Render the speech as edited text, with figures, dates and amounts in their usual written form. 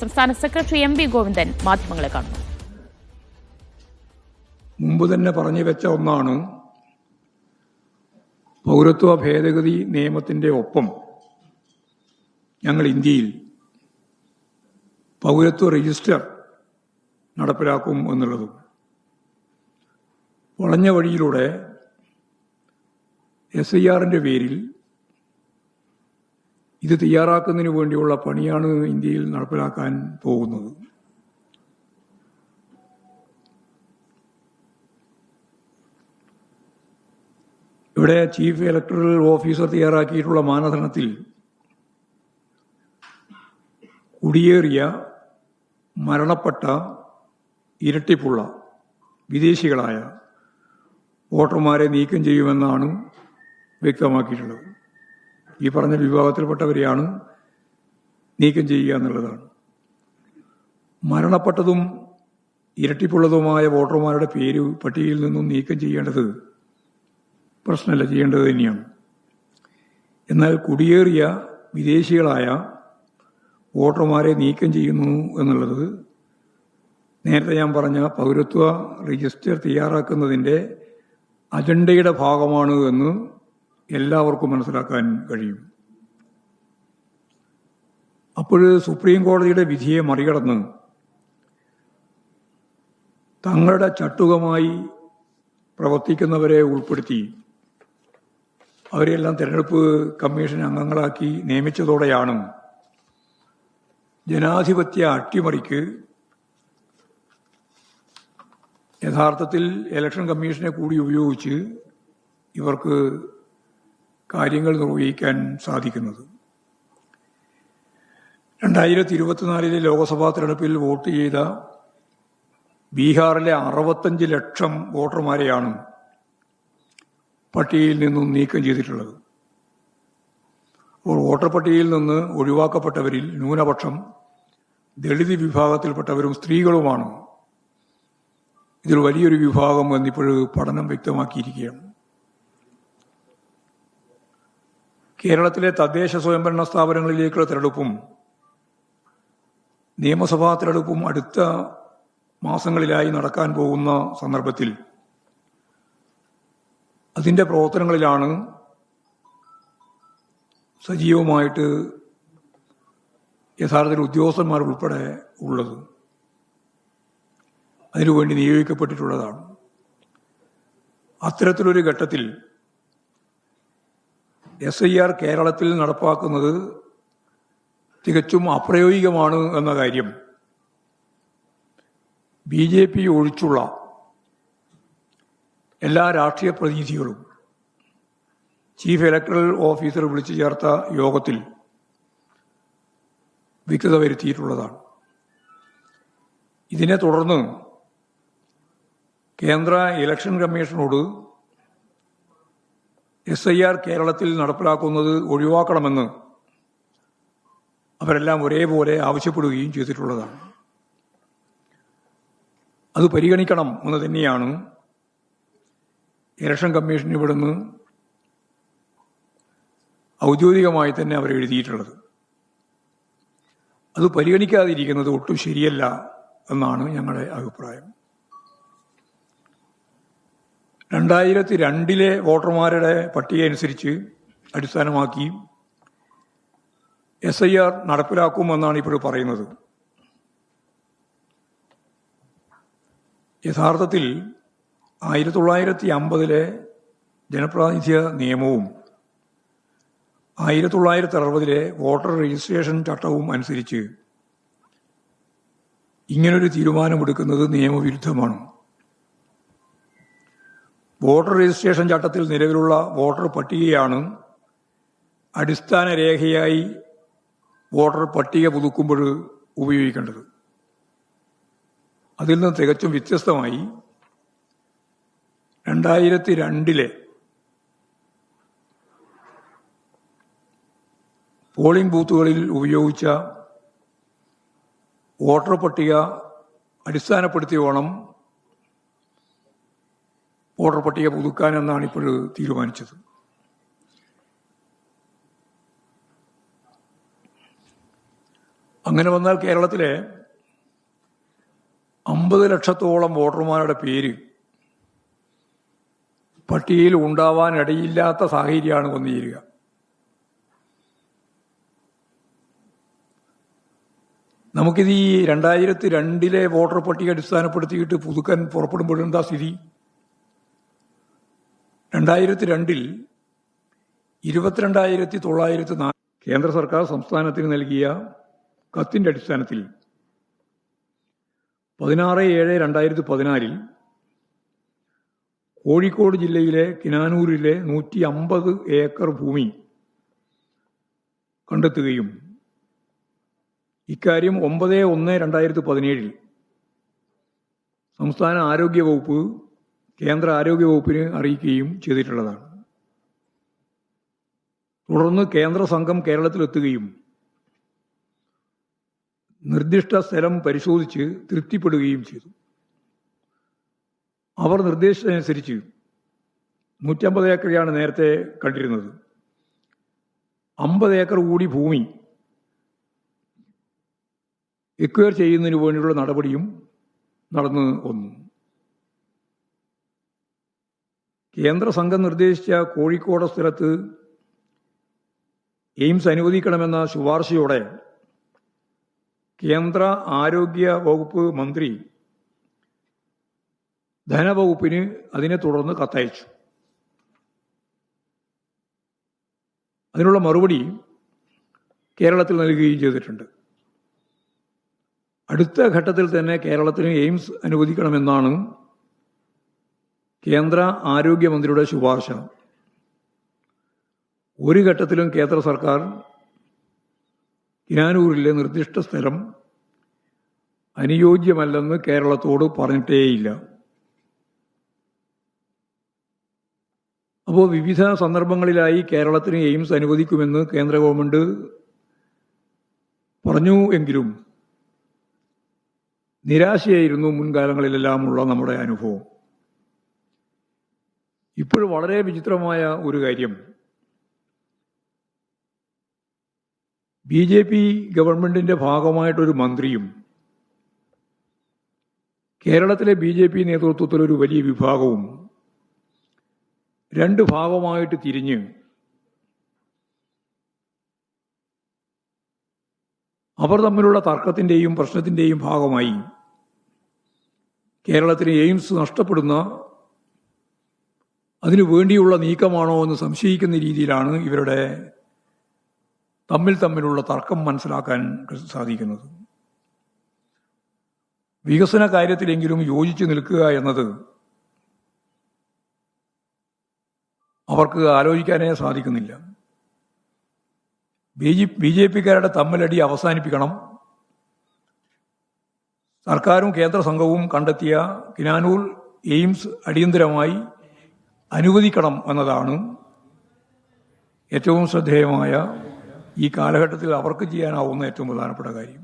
സംസ്ഥാന secretary M V Govindan മാധ്യമങ്ങളെ കാണുന്നു. മുമ്പ് തന്നെ പറഞ്ഞു വെച്ച ഒന്നാണ്, പൗരത്വ ഭേദഗതി നിയമത്തിന്റെ ഒപ്പം ഞങ്ങൾ ഇന്ത്യയിൽ പൗരത്വ രജിസ്റ്റർ നടപ്പിലാക്കും എന്നുള്ളതും. വളഞ്ഞ വഴിയിലൂടെ SIRന്റെ പേരിൽ ഇത് തയ്യാറാക്കുന്നതിന് വേണ്ടിയുള്ള പണിയാണ് ഇന്ത്യയിൽ നടപ്പിലാക്കാൻ പോകുന്നത്. ഇവിടെ ചീഫ് ഇലക്ടറൽ ഓഫീസർ തയ്യാറാക്കിയിട്ടുള്ള മാനദണ്ഡത്തിൽ കുടിയേറിയ, മരണപ്പെട്ട, ഇരട്ടിപ്പുള്ള വിദേശികളായ വോട്ടർമാരെ നീക്കം ചെയ്യുമെന്നാണ് വ്യക്തമാക്കിയിട്ടുള്ളത്. ഈ പറഞ്ഞ വിഭാഗത്തിൽപ്പെട്ടവരെയാണ് നീക്കം ചെയ്യുക എന്നുള്ളതാണ്. മരണപ്പെട്ടതും ഇരട്ടിപ്പുള്ളതുമായ വോട്ടർമാരുടെ പേര് പട്ടികയിൽ നിന്നും നീക്കം ചെയ്യേണ്ടത് പ്രശ്നമല്ല, ചെയ്യേണ്ടത് തന്നെയാണ്. എന്നാൽ കുടിയേറിയ വിദേശികളായ വോട്ടർമാരെ നീക്കം ചെയ്യുന്നു എന്നുള്ളത് നേരത്തെ ഞാൻ പറഞ്ഞ പൗരത്വ രജിസ്റ്റർ തയ്യാറാക്കുന്നതിൻ്റെ അജണ്ടയുടെ ഭാഗമാണ് എന്ന് എല്ലാവർക്കും മനസ്സിലാക്കാൻ കഴിയും. അപ്പോൾ സുപ്രീം കോടതിയുടെ വിധിയെ മറികടന്ന് തങ്ങളുടെ ചട്ടുകമായി പ്രവർത്തിക്കുന്നവരെ ഉൾപ്പെടുത്തി അവരെല്ലാം തെരഞ്ഞെടുപ്പ് കമ്മീഷൻ അംഗങ്ങളാക്കി നിയമിച്ചതോടെയാണ് ജനാധിപത്യ അട്ടിമറിക്ക് യഥാർത്ഥത്തിൽ ഇലക്ഷൻ കമ്മീഷനെ കൂടി ഉപയോഗിച്ച് ഇവർക്ക് കാര്യങ്ങൾ നിർവഹിക്കാൻ സാധിക്കുന്നത്. 2024 ലോക്സഭാ തെരഞ്ഞെടുപ്പിൽ വോട്ട് ചെയ്ത ബീഹാറിലെ 65 ലക്ഷം വോട്ടർമാരെയാണ് പട്ടികയിൽ നിന്നും നീക്കം ചെയ്തിട്ടുള്ളത്. വോട്ടർ പട്ടികയിൽ നിന്ന് ഒഴിവാക്കപ്പെട്ടവരിൽ ന്യൂനപക്ഷം, ദളിത് വിഭാഗത്തിൽപ്പെട്ടവരും സ്ത്രീകളുമാണ്. ഇതിൽ വലിയൊരു വിഭാഗം എന്നിപ്പോഴും പഠനം വ്യക്തമാക്കിയിരിക്കുകയാണ്. കേരളത്തിലെ തദ്ദേശ സ്വയംഭരണ സ്ഥാപനങ്ങളിലേക്കുള്ള തെരഞ്ഞെടുപ്പും നിയമസഭാ തെരഞ്ഞെടുപ്പും അടുത്ത മാസങ്ങളിലായി നടക്കാൻ പോകുന്ന സന്ദർഭത്തിൽ അതിൻ്റെ പ്രവർത്തനങ്ങളിലാണ് സജീവമായിട്ട് യഥാർത്ഥത്തിൽ ഉദ്യോഗസ്ഥന്മാർ ഉൾപ്പെടെ ഉള്ളത്, അതിനുവേണ്ടി നിയോഗിക്കപ്പെട്ടിട്ടുള്ളതാണ്. അത്തരത്തിലൊരു ഘട്ടത്തിൽ SIR കേരളത്തിൽ നടപ്പാക്കുന്നത് തികച്ചും അപ്രായോഗികമാണ് എന്ന കാര്യം BJP ഒഴിച്ചുള്ള എല്ലാ രാഷ്ട്രീയ പ്രതിനിധികളും ചീഫ് ഇലക്ടറൽ ഓഫീസർ വിളിച്ചു ചേർത്ത യോഗത്തിൽ വ്യക്തത വരുത്തിയിട്ടുള്ളതാണ്. ഇതിനെ തുടർന്ന് കേന്ദ്ര ഇലക്ഷൻ കമ്മീഷനോട് SIR കേരളത്തിൽ നടപ്പിലാക്കുന്നത് ഒഴിവാക്കണമെന്ന് അവരെല്ലാം ഒരേപോലെ ആവശ്യപ്പെടുകയും ചെയ്തിട്ടുള്ളതാണ്. അത് പരിഗണിക്കണം എന്ന് തന്നെയാണ് ഇലക്ഷൻ കമ്മീഷൻ ഇവിടുന്ന് ഔദ്യോഗികമായി തന്നെ അവർ എഴുതിയിട്ടുള്ളത്. അത് പരിഗണിക്കാതിരിക്കുന്നത് ഒട്ടും ശരിയല്ല എന്നാണ് ഞങ്ങളുടെ അഭിപ്രായം. 2002 വോട്ടർമാരുടെ പട്ടിക അനുസരിച്ച് അടിസ്ഥാനമാക്കി SIR നടപ്പിലാക്കുമെന്നാണ് ഇപ്പോൾ പറയുന്നത്. യഥാർത്ഥത്തിൽ 1950 ജനപ്രാതിനിധ്യ നിയമവും 1960 വോട്ടർ രജിസ്ട്രേഷൻ ചട്ടവും അനുസരിച്ച് ഇങ്ങനൊരു തീരുമാനമെടുക്കുന്നത് നിയമവിരുദ്ധമാണ്. വോട്ടർ രജിസ്ട്രേഷൻ ചട്ടത്തിൽ നിലവിലുള്ള വോട്ടർ പട്ടികയാണ് അടിസ്ഥാന രേഖയായി വോട്ടർ പട്ടിക പുതുക്കുമ്പോൾ ഉപയോഗിക്കേണ്ടത്. അതിൽ നിന്ന് തികച്ചും വ്യത്യസ്തമായി 2002 പോളിംഗ് ബൂത്തുകളിൽ ഉപയോഗിച്ച വോട്ടർ പട്ടിക അടിസ്ഥാനപ്പെടുത്തി വേണം വോട്ടർ പട്ടിക പുതുക്കാനെന്നാണ് ഇപ്പോൾ തീരുമാനിച്ചത്. അങ്ങനെ വന്നാൽ കേരളത്തിലെ 50 ലക്ഷത്തോളം വോട്ടർമാരുടെ പേര് പട്ടികയിൽ ഉണ്ടാവാനിടയില്ലാത്ത സാഹചര്യമാണ് വന്നു ചേരുക. നമുക്കിത് ഈ 2002 വോട്ടർ പട്ടിക അടിസ്ഥാനപ്പെടുത്തിയിട്ട് പുതുക്കാൻ പുറപ്പെടുമ്പോഴെന്താ സ്ഥിതി? 2002 22,904 കേന്ദ്ര സർക്കാർ സംസ്ഥാനത്തിന് നൽകിയ കത്തിന്റെ അടിസ്ഥാനത്തിൽ 16/7/2014 കോഴിക്കോട് ജില്ലയിലെ കിനാനൂരിലെ 150 ഏക്കർ ഭൂമി കണ്ടെത്തുകയും ഇക്കാര്യം 9/1/2017 സംസ്ഥാന ആരോഗ്യ വകുപ്പ് കേന്ദ്ര ആരോഗ്യ വകുപ്പിന് അറിയിക്കുകയും ചെയ്തിട്ടുള്ളതാണ്. തുടർന്ന് കേന്ദ്ര സംഘം കേരളത്തിലെത്തുകയും നിർദ്ദിഷ്ട സ്ഥലം പരിശോധിച്ച് തൃപ്തിപ്പെടുകയും ചെയ്തു. അവർ നിർദ്ദേശിച്ചതനുസരിച്ച് 150 ഏക്കറയാണ് നേരത്തെ കണ്ടിരുന്നത്. 50 ഏക്കർ കൂടി ഭൂമി എക്വയർ ചെയ്യുന്നതിന് വേണ്ടിയുള്ള നടപടിയും നടന്നു വന്നു. കേന്ദ്ര സംഘം നിർദ്ദേശിച്ച കോഴിക്കോട് സ്ഥലത്ത് എയിംസ് അനുവദിക്കണമെന്ന ശുപാർശയോടെ കേന്ദ്ര ആരോഗ്യ വകുപ്പ് മന്ത്രി ധനവകുപ്പിന് അതിനെ തുടർന്ന് കത്തയച്ചു. അതിനുള്ള മറുപടി കേരളത്തിൽ നൽകുകയും ചെയ്തിട്ടുണ്ട്. അടുത്ത ഘട്ടത്തിൽ തന്നെ കേരളത്തിന് എയിംസ് അനുവദിക്കണമെന്നാണ് കേന്ദ്ര ആരോഗ്യമന്ത്രിയുടെ ശുപാർശ. ഒരു ഘട്ടത്തിലും കേന്ദ്ര സർക്കാർ കിനാനൂരിലെ നിർദ്ദിഷ്ട സ്ഥലം അനുയോജ്യമല്ലെന്ന് കേരളത്തോട് പറഞ്ഞിട്ടേയില്ല. അപ്പോൾ വിവിധ സന്ദർഭങ്ങളിലായി കേരളത്തിന് എയിംസ് അനുവദിക്കുമെന്ന് കേന്ദ്ര ഗവൺമെന്റ് പറഞ്ഞു എങ്കിലും നിരാശയായിരുന്നു മുൻകാലങ്ങളിലെല്ലാമുള്ള നമ്മുടെ അനുഭവം. ഇപ്പോൾ വളരെ വിചിത്രമായ ഒരു കാര്യം, BJP ഗവൺമെന്റിന്റെ ഭാഗമായിട്ടൊരു മന്ത്രിയും കേരളത്തിലെ BJP നേതൃത്വത്തിലൊരു വലിയ വിഭാഗവും രണ്ട് ഭാഗമായിട്ട് തിരിഞ്ഞ് അവർ തമ്മിലുള്ള തർക്കത്തിന്റെയും പ്രശ്നത്തിന്റെയും ഭാഗമായി കേരളത്തിന് എയിംസ് നഷ്ടപ്പെടുന്ന അതിനു വേണ്ടിയുള്ള നീക്കമാണോ എന്ന് സംശയിക്കുന്ന രീതിയിലാണ് ഇവരുടെ തമ്മിലുള്ള തർക്കം മനസ്സിലാക്കാൻ സാധിക്കുന്നത്. വികസന കാര്യത്തിലെങ്കിലും യോജിച്ചു നിൽക്കുക എന്നത് അവർക്ക് ആലോചിക്കാനേ സാധിക്കുന്നില്ല. BJPക്കാരുടെ തമ്മിലടി അവസാനിപ്പിക്കണം. സർക്കാരും കേന്ദ്ര സംഘവും കണ്ടെത്തിയ കിനാനൂർ എയിംസ് അടിയന്തരമായി അനുവദിക്കണം എന്നതാണ് ഏറ്റവും ശ്രദ്ധേയമായ ഈ കാലഘട്ടത്തിൽ അവർക്ക് ചെയ്യാനാവുന്ന ഏറ്റവും പ്രധാനപ്പെട്ട കാര്യം.